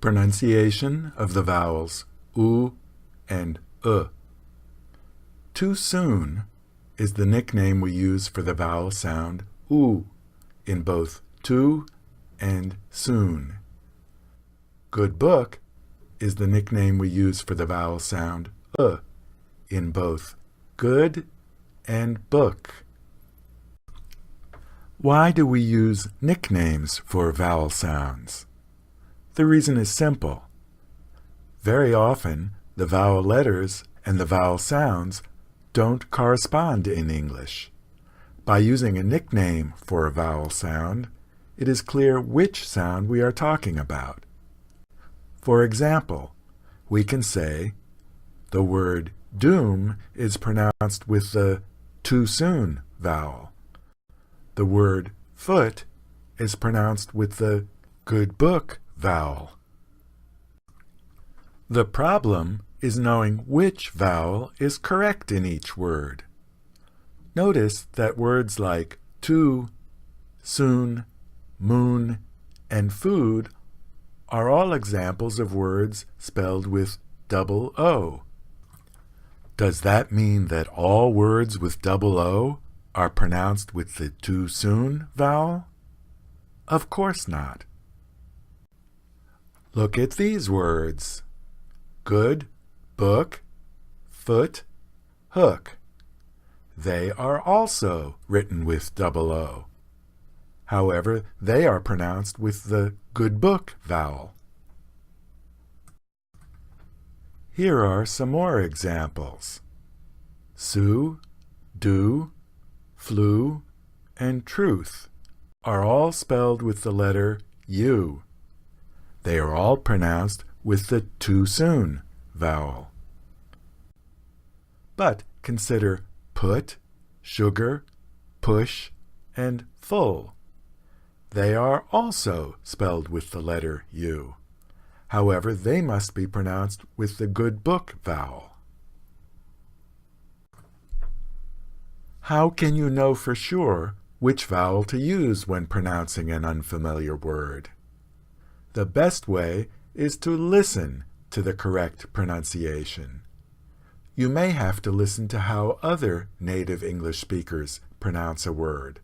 Pronunciation of the vowels U and Too soon is the nickname we use for the vowel sound U in both too and soon. Good book is the nickname we use for the vowel sound in both good and book. Why do we use nicknames for vowel sounds? The reason is simple. Very often, the vowel letters and the vowel sounds don't correspond in English. By using a nickname for a vowel sound, it is clear which sound we are talking about. For example, we can say, the word doom is pronounced with the too soon vowel. The word foot is pronounced with the good book vowel. The problem is knowing which vowel is correct in each word. Notice that words like too, soon, moon, and food are all examples of words spelled with double O. Does that mean that all words with double O are pronounced with the too soon vowel? Of course not. Look at these words: good, book, foot, hook. They are also written with double O. However, they are pronounced with the good book vowel. Here are some more examples. Sue, do, flew, and truth are all spelled with the letter U. They are all pronounced with the too soon vowel. But consider put, sugar, push, and full. They are also spelled with the letter U. However, they must be pronounced with the good book vowel. How can you know for sure which vowel to use when pronouncing an unfamiliar word? The best way is to listen to the correct pronunciation. You may have to listen to how other native English speakers pronounce a word.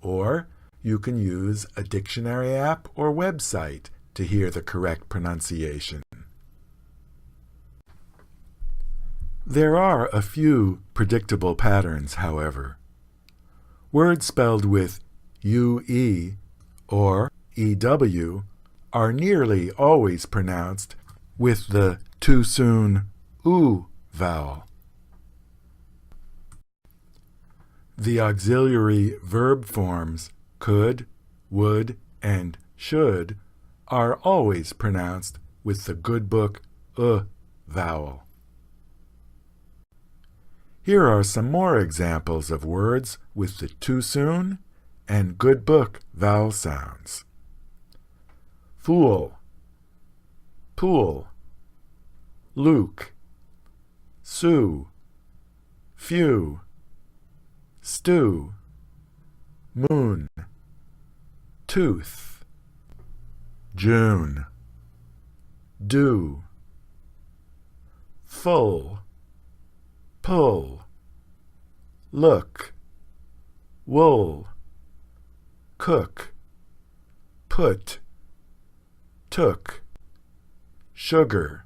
Or you can use a dictionary app or website to hear the correct pronunciation. There are a few predictable patterns, however. Words spelled with UE or EW are nearly always pronounced with the too soon OO vowel. The auxiliary verb forms could, would, and should are always pronounced with the good book vowel. Here are some more examples of words with the too soon and good book vowel sounds. Fool, pool, Luke, Sue, few, stew, moon, tooth, June, do, full, pull, look, wool, cook, put, took, sugar,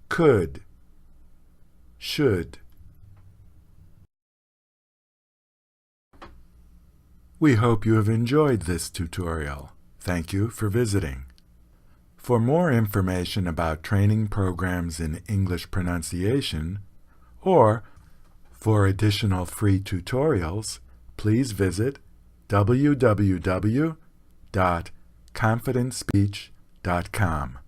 could, should. We hope you have enjoyed this tutorial. Thank you for visiting. For more information about training programs in English pronunciation, or for additional free tutorials, please visit www.ConfidentSpeech.com.